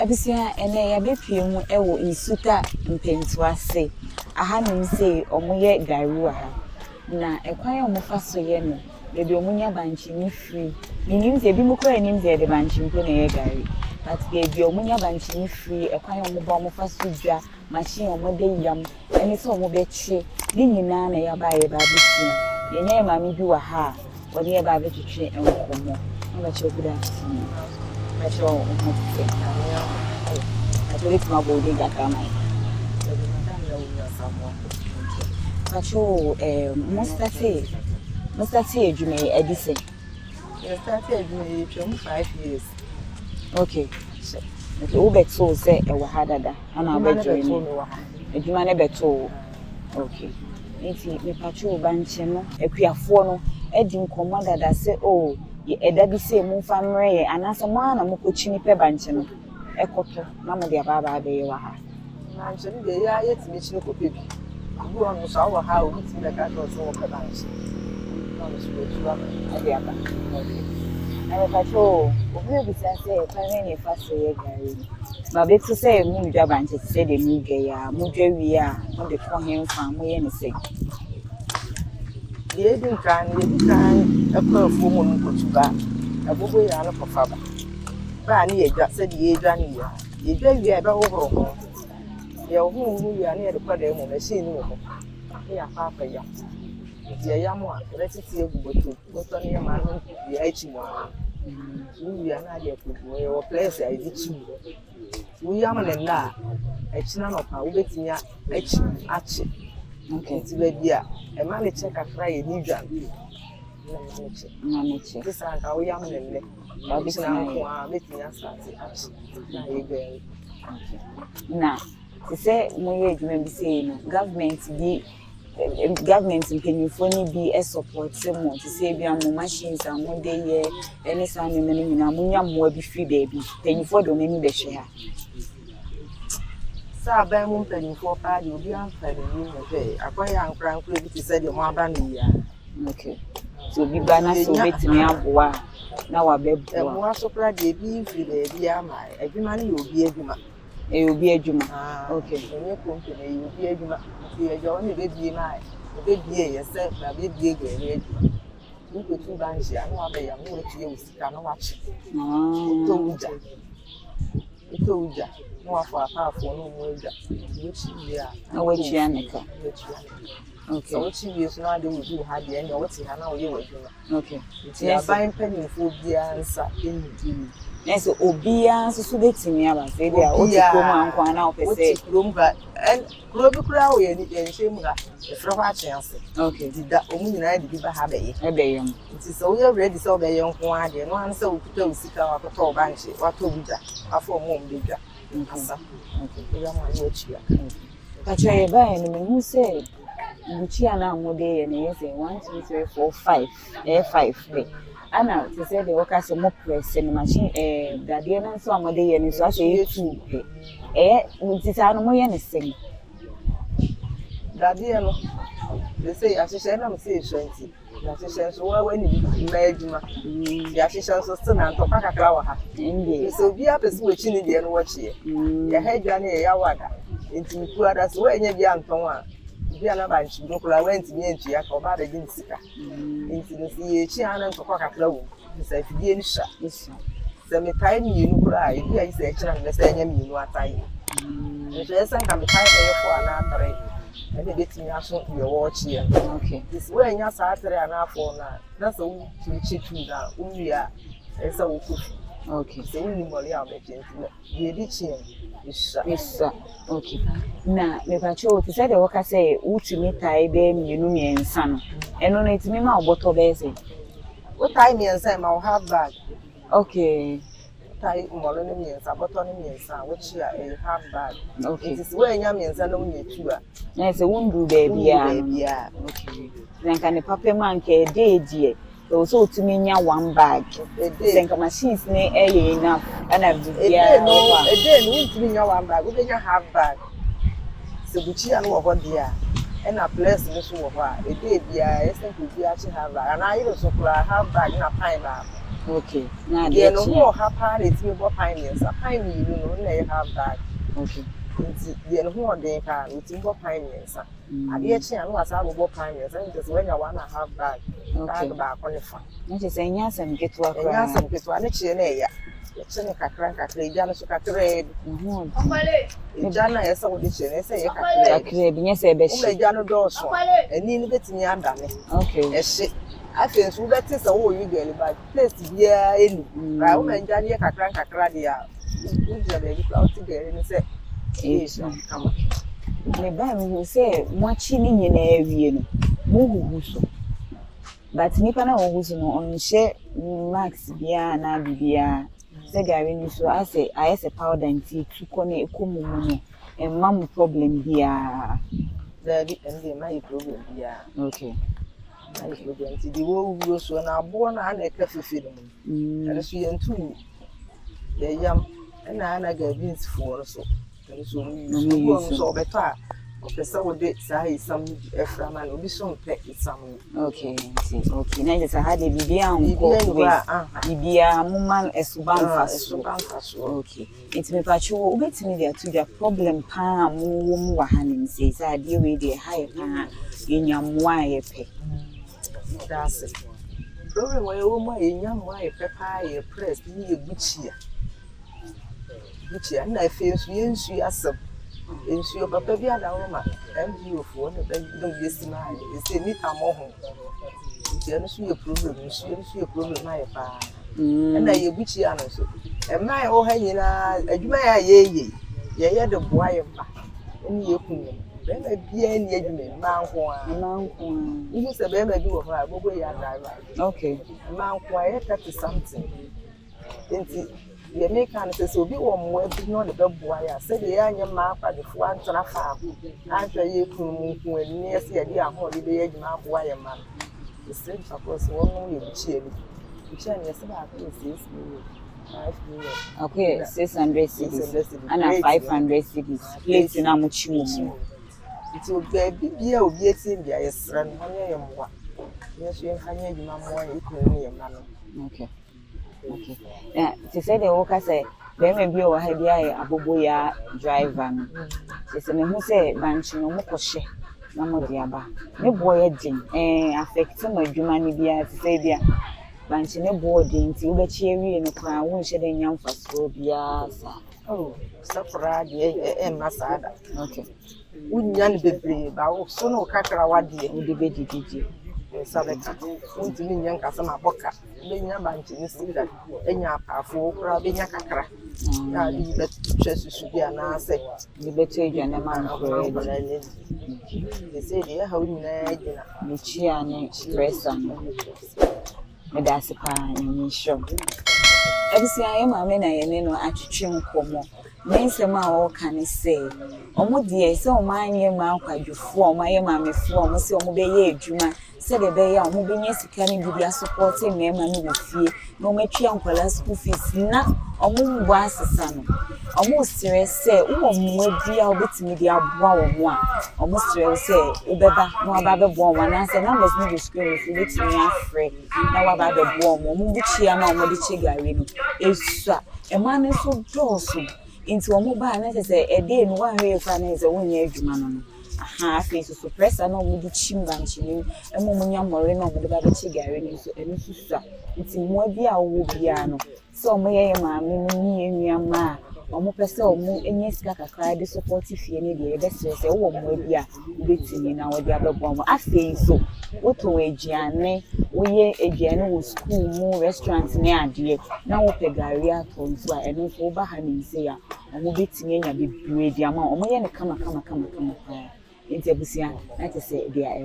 Abisia ene ya bepie mu ewo nsuka mpentu ase aha nim se omoye gari wa ha na ekwan omofa so ye no bebi omunya banchi ni free nim se bi mukura nim se de banchi mpo na ye gari but bebi omunya banchi ni free ekwan omoba omofa so dwa machine omode yam eni se omobeche ni nyina na ya ba ye ba bisia ye nya mami bi wa ha woni ye ba betwetwe enkomo na che good afternoon I show I believe my body got my must say, you may Edison. You started me from 5 years. Okay. Okay, so say a wahada, and I'll bet you a human beto. Okay. If you patrol banchino, a queer fono, Edin commander that say, oh. Eda bi se mu famre anasa mwana mukochini pe banche no ekoto na mo dia baba be wa ha na nche ni de ya yetimi chini ko pebi bu onu so wa ha o bitimi da ka so wo pe banche na so tu ba ade aba na ba cho obi bi sa se pa ne fa so ye gari ba be tu se mu dwa banche se de mu ge ya mu dwa wi a mo de ko hen fa mo ye ne se ye din kan akwa fu mu no tuba agogo ya no kofa ba ni ye dwa se de ye dwa ni ya ye dwa wi e ba wo ho ye hu ya ni ye de kwa da mu machine ni wo ya fa fa ya ye ya mo a retiti eguboto boto ni ma no ya ichi mo wi ya na de ku ye wo place ya di chi wi ya mo le na ichi na no pa wo betinya ichi achi okay ti be bia e ma le check afra ye ni dwa na me check this an ka wo ya mo le ba bi na ko a betinya start achi na ye be na se mo ye djuma bi se no government mpanyinfo ni bi e support mo ti se bia mo machines am de ye eni sa ne me ni na mo nya mo bi free baby mpanyinfo do me ni be hwe ha sa ba mu mpanyinfo pa de obi an fa de ni mo hwe akwaya ankran kro bi ti se de mo aba no ya okay so bi ba na so betimi aboa na wa be bo mo asopra de bi free de bi ama adwuma ni obi adwuma obi adwuma okay enye company obi adwuma ti ejo ni be bi ma be bi ye se na be bi ege ni adwuma ni ko tu banji anu abe ya mo ti ye usika no wa chi to uja no wa fa afo no mo uja wo chi ya na wa chi aneka okay so wo chi ye so na de wo du ha de enye wo ti ha na wo ye wa adwuma okay ti aban panimfo bia nsa eni yes obia so betimi aba se dia o ti krom ankwa na o pese krom ga en krom bi kura o ye ni hwem ga e fro ha chance okay dida o mu nyina di ba ha be ye nti so we ready so be ye nko ade no an se o kuta usika wa to o banche wa to buja afọ mo mbedwa asa okay ya ma no chia ka che ba ye no me se buchi ana amode ye ne ye say 1 2 3 4 5 5 be ana to say the workers mo press in machine dade na so amode ye ni so ase ye tu nti sa no mo ye ne sing dade no they say asese na me say 20 asese so wa ni ma adwuma ya asese so still na ntokwa kakra wa ha ndi so bi apese we chi ni de no wo chi ya hedwa ne ya wada nti ku ada so we nya bi anton a bi ana ba nchi dokura went mi entu ya ka oba be din sika nti no si ye chi ana ntokwa kakra wo nsa fidie ni sha se me tai mi nu kura e bi ayi se kira na se nya mi nu atai nso esa nka me tai e fo ana atare e de betimi aso ye wo chi ya okay this we nya sa atare ana afo na so wu chi tu da umia esa wo ku okay so wu ni mori a be chenti ye di chi isa okay na me pa cho ti say the worker say utimi tai be mienu miensa no eno na itimi ma oboto be say what time miensa ma o have bag okay tai mbolo ni miensa boto ni miensa which ya a have bag okay it is where nya miensa no nya tu a na say wundu baby ya okay then kan papa man ke dey so utimi nya one bag then ka machines ne enough ana bibia no utimi nya one bag we nya have bag so buchi anu wo dia and a place no so wo a dey bia esen ku bia chi have bag and I so kula have bag na pine bag Okay. Na Deɛ no ho ɔha paa na ɛtumi bɔ pan mmiɛnsa. Pan mmienu no na ɛyɛ half bag. Okay. Nti deɛ no ho ɔden paa na ɛtumi bɔ pan mmiɛnsa. Adeɛ kye a no wasa abobɔ pan mmiɛnsa nti sɛ wanya 1.5 bag. Bag baako ne fa. Na kyerɛ sɛ ɛnyɛ asɛm ketewa koraa. Ɛnyɛ asɛm ketewa ne kyeɛ na ɛya. Yɛkye ne kakra egya no so kakra bi. Egya no a yɛsɛ wode kyeɛ no ɛsɛ yɛ kakra bi nyɛ sɛ ɛbɛhye. Woma egya no dɔɔso a ani no bɛtumi adane. Okay. Ɛhye. Afei nso wobɛte sɛ wowɔ Gari ba taste biara ɛnu. Ra woma egya no yɛ kakra de a wogyina baabi koraa wote Gari no sɛ ɛyɛ kama. Ne ba mi hu sɛ moakyi ne nyinaa awie no mohuhu so. But nipa na wohu so no ɔnhyɛ max biara na bibia sɛ Gari ni so asɛ ayɛ powder nti tukɔ ne ekomu mu no ɛmma mo problem biara. Dabi ɛnde ma yɛ problem biara. Okay. Na yɛ problem nti di wo wuo so na aboɔ na ana ɛka fefe no mu. Ɛno so yɛ ntu yɛ yam ɛna ana Gari foɔ no so. Ɛno so wo so ɔbɛtɔ a ɔpɛsɛ wode saa isam ɛfra ma no obi so mpɛ isam no. Okay. Okay. Na yɛ sɛ ha de bibia nkɔ bibia moma ɛsuba mfa so. Okay. Nti me pacho wo betimi de atudwa problem pa mo wo mu wa ha nim sei sɛ adeɛ we de ha yɛ pa yenyamoa yɛ pɛ. That's it. Problem wɔ yɛ wo mu yenyamoa yɛ pɛ pa yɛ press ni yɛ buchia na afei nso yɛ nsu asɛm. Nsu papa bi adawo ma MGO fo no bɛ do yesi na yɛ mita mo ho. Nti ɛno so yɛ problem nsu yɛ problem ayɛ pa. Ɛna yɛ buchia no so. Ɛma yɛ wo ha nyinaa adwuma yɛ yɛ de boa yɛ ba. Ɛne yɛ kunu. Bɛma bia ni adwuma manko a. Ihu sɛ bɛma bi wɔ hɔ a bobo yɛ driver. Okay. Manko a yɛ 30 something. Nti yɛ make an sɛ obi wɔ mmoa bi no de bɛboa yɛ sɛ de yɛ anya ma akwadefo antena fa ahwɛ yɛ kunu mu nko ani yɛ sɛ yɛ de ahode bɛyɛ adwuma aboa yɛ ma. The same suppose wɔn yɛ buchia bi. Buchia ne yɛ sɛ ba akɔ 6 million. 5 million. Okay, 600 cedis. And 500 cedis. Plate na mo chi wo mu. Nti obi bia obi etie bia yɛ sra no yɛ mmoa. Yɛ so yɛ hanya adwuma mmoa yɛ kunu ne yɛ ma no. Okay. Okay. She said the worker say there may be a heavy aboboya driver. She said, "Me say banchi no mo koshe na mo diaba. Me boy din affect my dwumani bia to say bia banchi ne boarding ti ubechi ewie no kwa won hye den nyam faso bia sa." Oh, sakura de masada. Okay. Unya ne bebre ba wo so no kakra wade Wo de bedididi. Sabeti. Unti mi nyan kasa ma boka. Be nya banchi ni sida. Enya apafo kura be nya kakra. Ya di bet chesusu bia na ase. Di beto edwane ma nkore. They say they ha nyina gina. Me chia ne stressa no. Me da se pa nyi show. Ebisi aye ma me na ye ne no atwetwe nkomo. Nsɛm a wɔka ne sɛ ɔmo deɛ sɛ ɔmo anye ma akwadwofo ɔmo aye ma mefo ɔmo sɛ ɔmo bɛyɛ adwuma sɛ de bɛyɛ ɔmo bɛnya sika ne bi dia support mmarima no wɔ fie na ɔmo atwa nkwala school fees na ɔmo mbɔ asesa no ɔmo sere sɛ wo mmoa bi a wobɛtumi de aboa wɔn a ɔmo sere sɛ wobɛba na waba bɛboa ɔmo anaasɛ numbers no go screen so wobɛtumi afrɛ na waba bɛboa ɔmo bu kyia na ɔmo de kye Gari no esua ɛma ne so dɔɔso. Into a mobile, let us say a day in 1 year finance a 1 year human. Aha, face so press and all the chimbanchi, and Momunia Moreno with the Babachi Gari, and Susa. It's in more be our Wubiano. So may I, me, ma, or more person, and yes, Kaka cried the supportive any best say, oh, maybe a beating in our other bomb. I feel so. What away, Gianne, we a general school, more restaurants near dear. Now, Gari at home, and also Bahani say, I'm beating in a big breed, Yama, or may come. Into Busia, let us say they are a